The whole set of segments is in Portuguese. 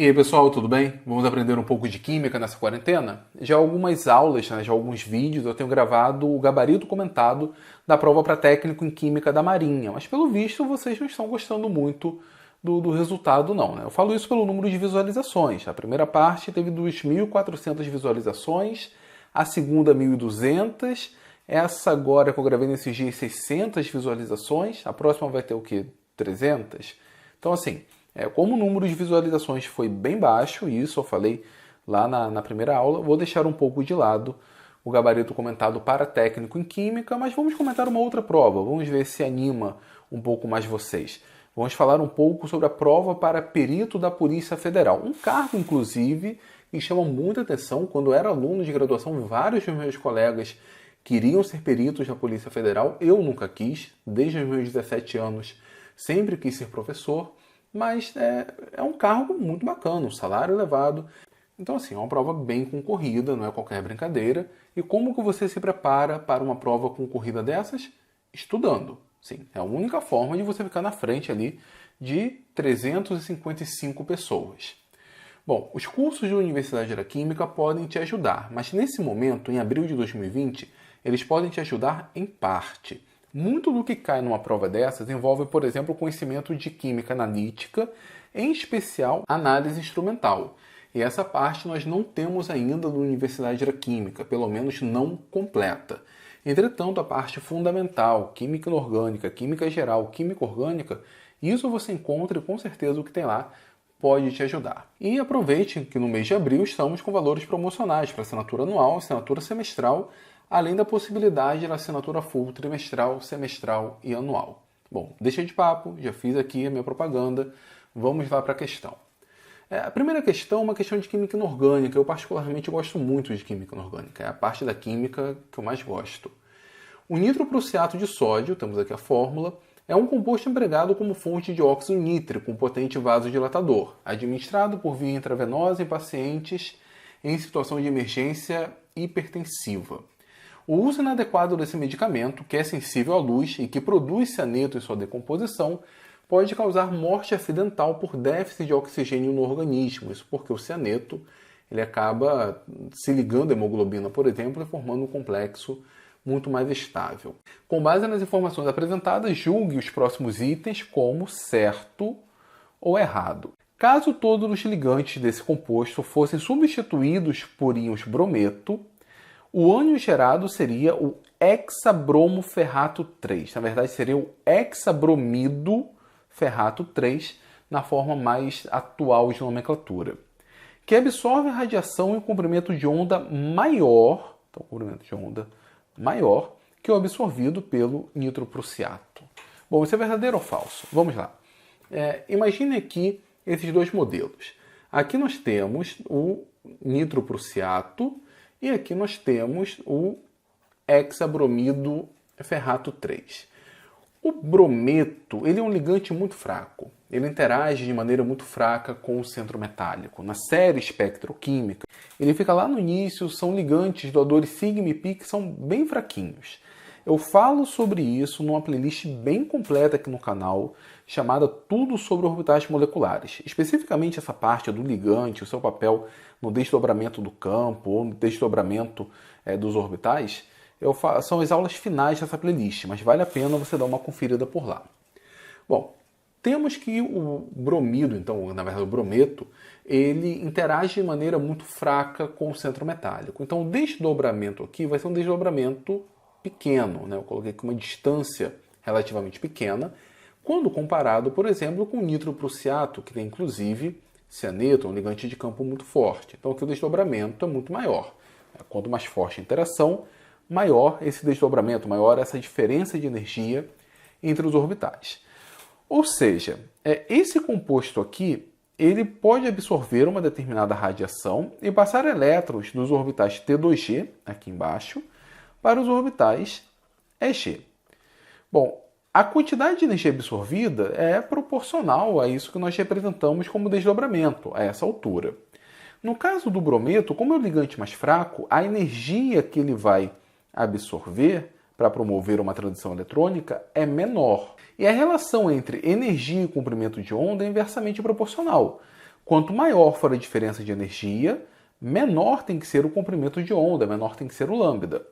E aí pessoal, tudo bem? Vamos aprender um pouco de química nessa quarentena? Já algumas aulas, já alguns vídeos eu tenho gravado o gabarito comentado da prova para técnico em química da Marinha, mas pelo visto vocês não estão gostando muito do resultado não, né? Eu falo isso pelo número de visualizações. A primeira parte teve 2.400 visualizações, a segunda 1.200, essa agora que eu gravei nesses dias 600 visualizações, a próxima vai ter o quê? 300? Então assim, como o número de visualizações foi bem baixo, isso eu falei lá na primeira aula, vou deixar um pouco de lado o gabarito comentado para técnico em química, mas vamos comentar uma outra prova, vamos ver se anima um pouco mais vocês. Vamos falar um pouco sobre a prova para perito da Polícia Federal, um cargo, inclusive, que chama muita atenção. Quando eu era aluno de graduação, vários dos meus colegas queriam ser peritos da Polícia Federal, eu nunca quis, desde os meus 17 anos, sempre quis ser professor, mas é um cargo muito bacana, um salário elevado. Então, assim, é uma prova bem concorrida, não é qualquer brincadeira. E como que você se prepara para uma prova concorrida dessas? Estudando. Sim, é a única forma de você ficar na frente ali de 355 pessoas. Bom, os cursos da Universidade da Química podem te ajudar, mas nesse momento, em abril de 2020, eles podem te ajudar em parte. Muito do que cai numa prova dessas envolve, por exemplo, o conhecimento de química analítica, em especial análise instrumental. E essa parte nós não temos ainda na Universidade da Química, pelo menos não completa. Entretanto, a parte fundamental, química inorgânica, química geral, química orgânica, isso você encontra e com certeza o que tem lá pode te ajudar. E aproveite que no mês de abril estamos com valores promocionais para assinatura anual, assinatura semestral, além da possibilidade da assinatura full trimestral, semestral e anual. Bom, deixa de papo, já fiz aqui a minha propaganda, vamos lá para a questão. A primeira questão é uma questão de química inorgânica. Eu particularmente gosto muito de química inorgânica, é a parte da química que eu mais gosto. O nitroprussiato de sódio, temos aqui a fórmula, é um composto empregado como fonte de óxido nítrico, um potente vasodilatador, administrado por via intravenosa em pacientes em situação de emergência hipertensiva. O uso inadequado desse medicamento, que é sensível à luz e que produz cianeto em sua decomposição, pode causar morte acidental por déficit de oxigênio no organismo. Isso porque o cianeto ele acaba se ligando à hemoglobina, por exemplo, e formando um complexo muito mais estável. Com base nas informações apresentadas, julgue os próximos itens como certo ou errado. Caso todos os ligantes desse composto fossem substituídos por íons brometo, o ânion gerado seria o hexabromoferrato 3. Na verdade, seria o hexabromido ferrato 3, na forma mais atual de nomenclatura, que absorve a radiação em um comprimento de onda maior, então, comprimento de onda maior que o absorvido pelo nitroprussiato. Bom, isso é verdadeiro ou falso? Vamos lá. Imagine aqui esses dois modelos. Aqui nós temos o nitroprussiato e aqui nós temos o hexabromido ferrato 3. O brometo ele é um ligante muito fraco. Ele interage de maneira muito fraca com o centro metálico. Na série espectroquímica, ele fica lá no início, são ligantes doadores sigma e pi que são bem fraquinhos. Eu falo sobre isso numa playlist bem completa aqui no canal, chamada Tudo sobre Orbitais Moleculares. Especificamente essa parte do ligante, o seu papel no desdobramento do campo ou no desdobramento dos orbitais, são as aulas finais dessa playlist, mas vale a pena você dar uma conferida por lá. Bom, temos que o bromido, então, na verdade o brometo, ele interage de maneira muito fraca com o centro metálico. Então o desdobramento aqui vai ser um desdobramento pequeno, né? Eu coloquei aqui uma distância relativamente pequena, quando comparado, por exemplo, com o nitroprussiato, que tem inclusive cianeto, um ligante de campo muito forte. Então aqui o desdobramento é muito maior. Quanto mais forte a interação, maior esse desdobramento, maior essa diferença de energia entre os orbitais. Ou seja, esse composto aqui, ele pode absorver uma determinada radiação e passar elétrons dos orbitais T2G, aqui embaixo, para os orbitais EG. Bom, a quantidade de energia absorvida é proporcional a isso que nós representamos como desdobramento, a essa altura. No caso do brometo, como é o ligante mais fraco, a energia que ele vai absorver para promover uma transição eletrônica é menor. E a relação entre energia e comprimento de onda é inversamente proporcional. Quanto maior for a diferença de energia, menor tem que ser o comprimento de onda, menor tem que ser o lambda.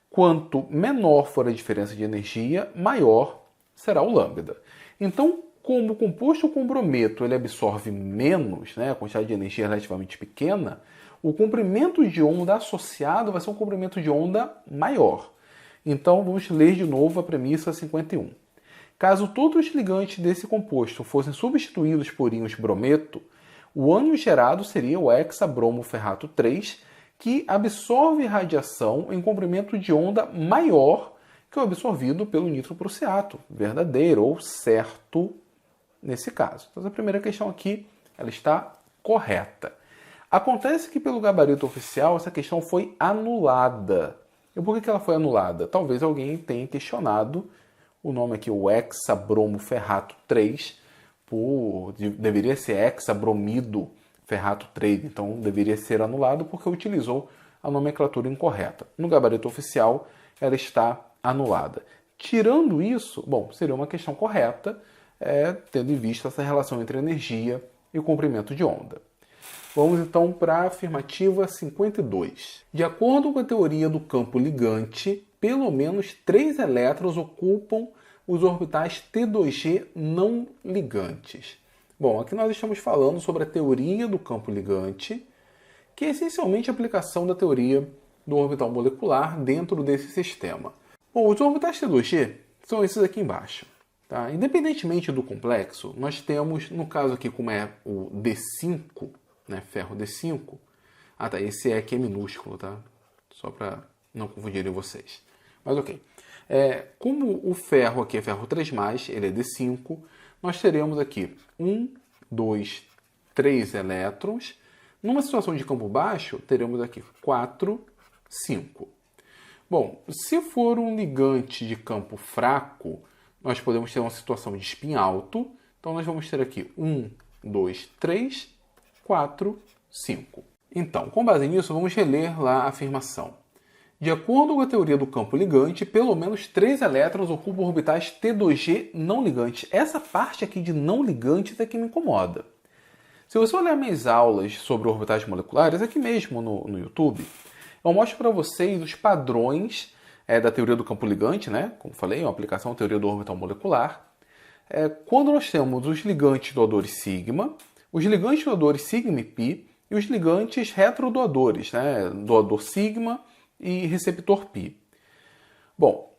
Quanto menor for a diferença de energia, maior será o lambda. Então, como o composto com brometo ele absorve menos, né, a quantidade de energia é relativamente pequena, o comprimento de onda associado vai ser um comprimento de onda maior. Então, vamos ler de novo a premissa 51. Caso todos os ligantes desse composto fossem substituídos por íons brometo, o ânion gerado seria o hexabromoferrato 3, que absorve radiação em comprimento de onda maior que o absorvido pelo nitroprussiato, verdadeiro ou certo nesse caso. Então, a primeira questão aqui ela está correta. Acontece que pelo gabarito oficial essa questão foi anulada. E por que ela foi anulada? Talvez alguém tenha questionado o nome aqui, o hexabromoferrato 3, deveria ser hexabromido ferrato 3, então deveria ser anulado porque utilizou a nomenclatura incorreta. No gabarito oficial ela está anulada. Tirando isso, bom, seria uma questão correta, tendo em vista essa relação entre energia e o comprimento de onda. Vamos então para a afirmativa 52. De acordo com a teoria do campo ligante, pelo menos 3 elétrons ocupam os orbitais T2G não ligantes. Bom, aqui nós estamos falando sobre a teoria do campo ligante, que é essencialmente a aplicação da teoria do orbital molecular dentro desse sistema. Bom, os orbitais T2G são esses aqui embaixo. Tá? Independentemente do complexo, nós temos, no caso aqui como é o D5, né, ferro D5, esse E aqui é minúsculo, tá? Só para não confundirem vocês. Mas ok. Como o ferro aqui é ferro 3+, ele é D5, nós teremos aqui 1, 2, 3 elétrons. Numa situação de campo baixo, teremos aqui 4, 5. Bom, se for um ligante de campo fraco, nós podemos ter uma situação de spin alto. Então, nós vamos ter aqui 1, 2, 3, 4, 5. Então, com base nisso, vamos reler lá a afirmação. De acordo com a teoria do campo ligante, pelo menos 3 elétrons ocupam orbitais T2G não ligantes. Essa parte aqui de não ligantes é que me incomoda. Se você olhar minhas aulas sobre orbitais moleculares, aqui mesmo no YouTube, eu mostro para vocês os padrões da teoria do campo ligante, né? Como falei, é uma aplicação da teoria do orbital molecular. Quando nós temos os ligantes doadores sigma, os ligantes doadores sigma e π, e os ligantes heterodoadores, né? Doador sigma e receptor π. Bom,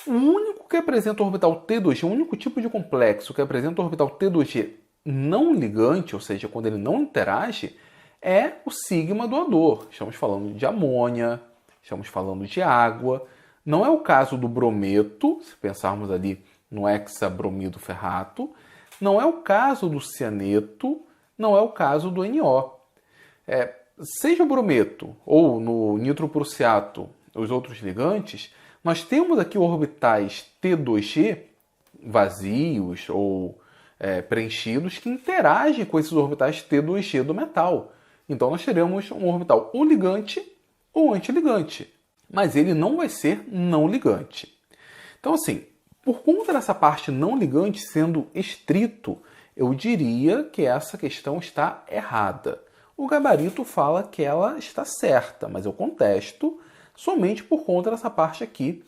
o único que apresenta orbital T2G, o único tipo de complexo que apresenta orbital T2G não ligante, ou seja, quando ele não interage, é o sigma doador. Estamos falando de amônia, estamos falando de água. Não é o caso do brometo, se pensarmos ali no hexabromido ferrato. Não é o caso do cianeto, não é o caso do NO. Seja o brometo ou no nitroprussiato, os outros ligantes, nós temos aqui orbitais T2G vazios ou preenchidos que interagem com esses orbitais T2G do metal. Então nós teremos um orbital ou ligante ou antiligante, mas ele não vai ser não ligante. Então assim, por conta dessa parte não ligante sendo estrito, eu diria que essa questão está errada. O gabarito fala que ela está certa, mas eu contesto somente por conta dessa parte aqui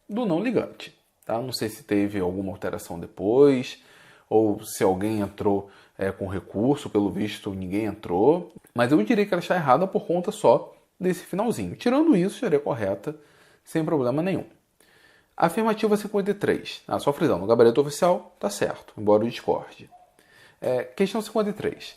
do não ligante. Tá? Não sei se teve alguma alteração depois, ou se alguém entrou com recurso, pelo visto ninguém entrou, mas eu diria que ela está errada por conta só desse finalzinho. Tirando isso, seria correta, sem problema nenhum. Afirmativa 53. Só frisando, o gabarito oficial está certo, embora eu discorde. Questão 53.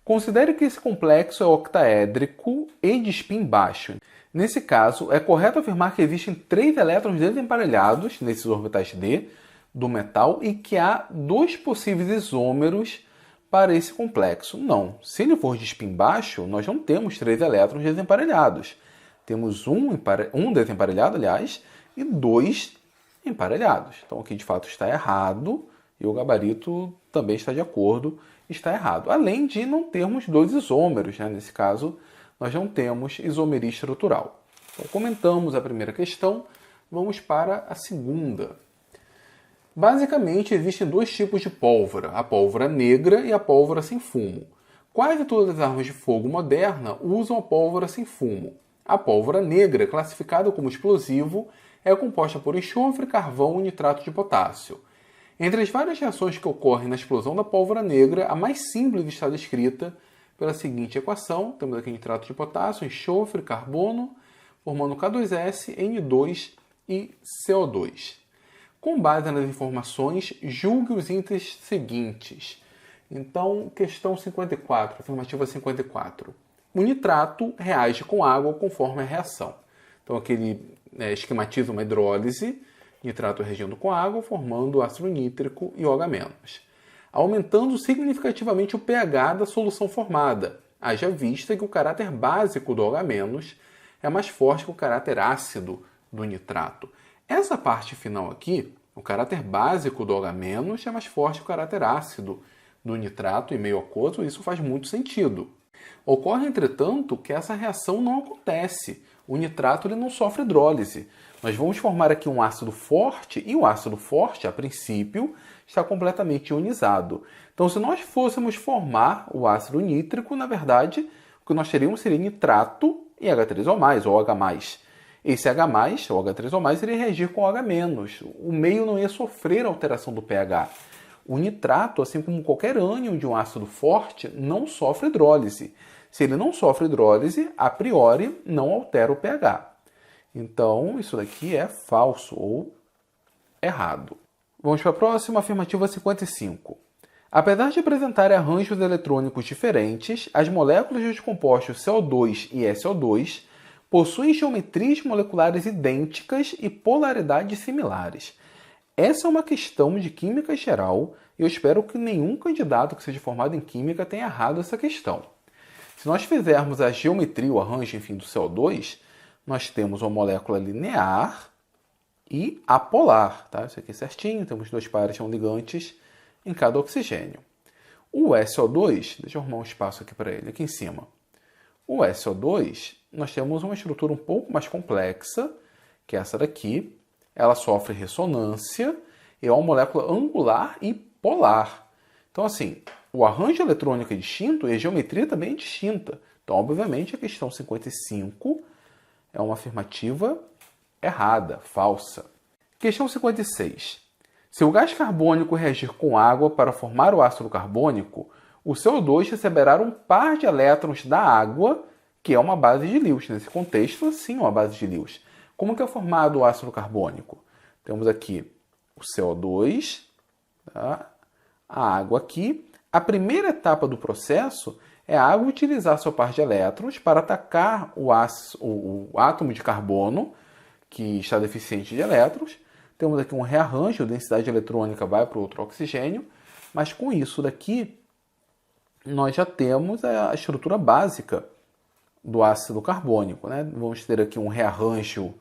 Considere que esse complexo é octaédrico e de spin baixo. Nesse caso, é correto afirmar que existem 3 elétrons desemparelhados nesses orbitais D do metal e que há 2 possíveis isômeros para esse complexo. Não. Se ele for de spin baixo, nós não temos 3 elétrons desemparelhados. Temos um desemparelhado, aliás, e 2 emparelhados. Então aqui de fato está errado e o gabarito também está de acordo, está errado. Além de não termos 2 isômeros, né? Nesse caso nós não temos isomeria estrutural. Então comentamos a primeira questão, vamos para a segunda. Basicamente existem 2 tipos de pólvora, a pólvora negra e a pólvora sem fumo. Quase todas as armas de fogo modernas usam a pólvora sem fumo. A pólvora negra, classificada como explosivo, é composta por enxofre, carvão e nitrato de potássio. Entre as várias reações que ocorrem na explosão da pólvora negra, a mais simples está descrita pela seguinte equação. Temos aqui nitrato de potássio, enxofre, carbono, formando K2S, N2 e CO2. Com base nas informações, julgue os itens seguintes. Então, questão 54, afirmativa 54. O nitrato reage com água conforme a reação. Então, aqui ele esquematiza uma hidrólise, nitrato reagindo com água, formando ácido nítrico e OH-, aumentando significativamente o pH da solução formada, haja vista que o caráter básico do OH- é mais forte que o caráter ácido do nitrato. Essa parte final aqui, o caráter básico do OH- é mais forte que o caráter ácido do nitrato em meio aquoso, isso faz muito sentido. Ocorre, entretanto, que essa reação não acontece. O nitrato ele não sofre hidrólise. Nós vamos formar aqui um ácido forte, e o ácido forte, a princípio, está completamente ionizado. Então, se nós fôssemos formar o ácido nítrico, na verdade, o que nós teríamos seria nitrato e H3O+, ou H+. Esse H+, ou H3O+, iria reagir com OH-. O meio não ia sofrer alteração do pH. O nitrato, assim como qualquer ânion de um ácido forte, não sofre hidrólise. Se ele não sofre hidrólise, a priori não altera o pH. Então, isso daqui é falso ou errado. Vamos para a próxima, afirmativa 55. Apesar de apresentarem arranjos eletrônicos diferentes, as moléculas dos compostos CO2 e SO2 possuem geometrias moleculares idênticas e polaridades similares. Essa é uma questão de química geral e eu espero que nenhum candidato que seja formado em química tenha errado essa questão. Se nós fizermos a geometria, o arranjo, enfim, do CO2, nós temos uma molécula linear e apolar. Tá? Isso aqui é certinho, temos dois pares não ligantes em cada oxigênio. O SO2, deixa eu arrumar um espaço aqui para ele, aqui em cima. O SO2, nós temos uma estrutura um pouco mais complexa, que é essa daqui. Ela sofre ressonância e é uma molécula angular e polar. Então, assim, o arranjo eletrônico é distinto e a geometria também é distinta. Então, obviamente, a questão 55 é uma afirmativa errada, falsa. Questão 56. Se o gás carbônico reagir com água para formar o ácido carbônico, o CO2 receberá um par de elétrons da água, que é uma base de Lewis. Nesse contexto, sim, uma base de Lewis. Como que é formado o ácido carbônico? Temos aqui o CO2, tá? A água aqui. A primeira etapa do processo é a água utilizar seu par de elétrons para atacar o átomo de carbono, que está deficiente de elétrons. Temos aqui um rearranjo, a densidade eletrônica vai para o outro oxigênio, mas com isso daqui, nós já temos a estrutura básica do ácido carbônico, né? Vamos ter aqui um rearranjo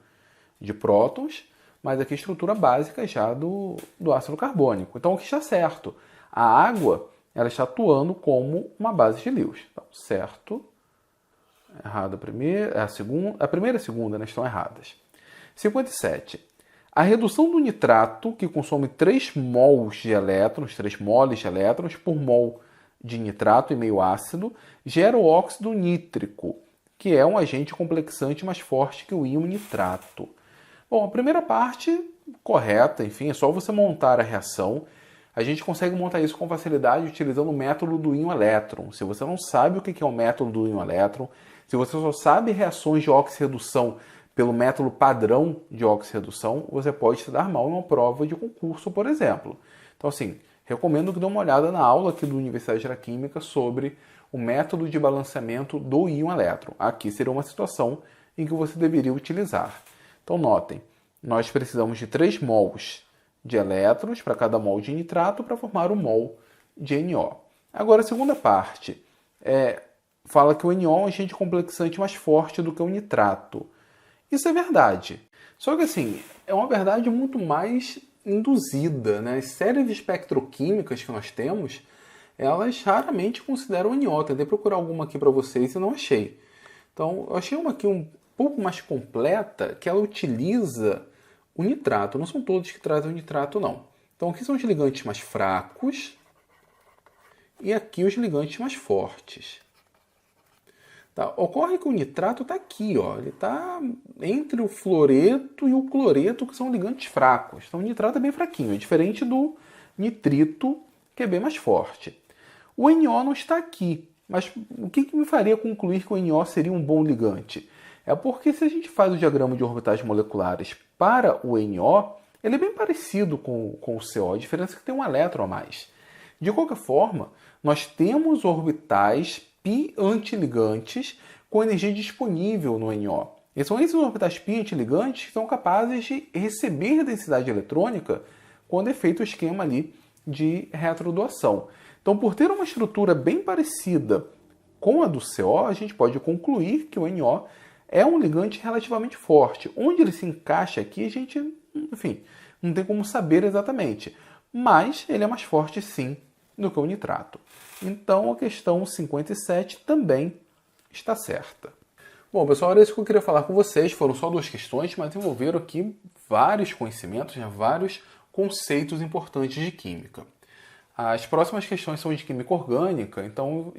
de prótons, mas aqui a estrutura básica já do ácido carbônico. Então, o que está certo? A água ela está atuando como uma base de Lewis. Então, certo. Errado a primeira, a primeira e a segunda, né, estão erradas. 57. A redução do nitrato, que consome 3 mols de elétrons, 3 moles de elétrons por mol de nitrato em meio ácido, gera o óxido nítrico, que é um agente complexante mais forte que o íon nitrato. Bom, a primeira parte, correta, enfim, é só você montar a reação. A gente consegue montar isso com facilidade utilizando o método do íon-elétron. Se você não sabe o que é o método do íon-elétron, se você só sabe reações de óxido-redução pelo método padrão de óxido-redução, você pode se dar mal em uma prova de concurso, por exemplo. Então, assim, recomendo que dê uma olhada na aula aqui do Universidade da Química sobre o método de balanceamento do íon-elétron. Aqui seria uma situação em que você deveria utilizar. Então, notem, nós precisamos de 3 mols de elétrons para cada mol de nitrato para formar um mol de NO. Agora, a segunda parte fala que o NO é um agente complexante mais forte do que o nitrato. Isso é verdade. Só que, assim, é uma verdade muito mais induzida, né? As séries espectroquímicas que nós temos, elas raramente consideram o NO. Tentei procurar alguma aqui para vocês e não achei. Então, eu achei uma aqui um pouco mais completa, que ela utiliza o nitrato. Não são todos que trazem o nitrato, não. Então, aqui são os ligantes mais fracos e aqui os ligantes mais fortes. Tá? Ocorre que o nitrato está aqui, ó. Ele está entre o fluoreto e o cloreto, que são ligantes fracos. Então o nitrato é bem fraquinho, é diferente do nitrito, que é bem mais forte. O NO não está aqui, mas o que me faria concluir que o NO seria um bom ligante? É porque se a gente faz o diagrama de orbitais moleculares para o NO, ele é bem parecido com o CO, a diferença é que tem um elétron a mais. De qualquer forma, nós temos orbitais π antiligantes com energia disponível no NO. E são esses orbitais π antiligantes que são capazes de receber densidade eletrônica quando é feito o esquema ali de retrodoação. Então, por ter uma estrutura bem parecida com a do CO, a gente pode concluir que o NO é um ligante relativamente forte. Onde ele se encaixa aqui, a gente, enfim, não tem como saber exatamente. Mas ele é mais forte, sim, do que o nitrato. Então, a questão 57 também está certa. Bom, pessoal, era isso que eu queria falar com vocês. Foram só 2 questões, mas envolveram aqui vários conhecimentos, vários conceitos importantes de química. As próximas questões são de química orgânica, então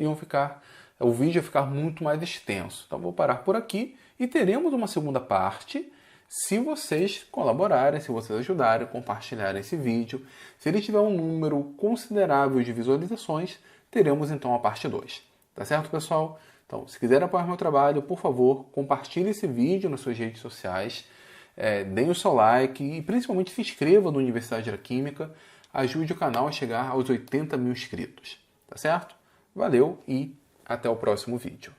o vídeo ia ficar muito mais extenso. Então vou parar por aqui e teremos uma segunda parte se vocês colaborarem, se vocês ajudarem, compartilharem esse vídeo. Se ele tiver um número considerável de visualizações, teremos então a parte 2. Tá certo, pessoal? Então, se quiser apoiar meu trabalho, por favor, compartilhe esse vídeo nas suas redes sociais, deem o seu like e principalmente se inscreva no Universidade da Química. Ajude o canal a chegar aos 80 mil inscritos. Tá certo? Valeu e até o próximo vídeo.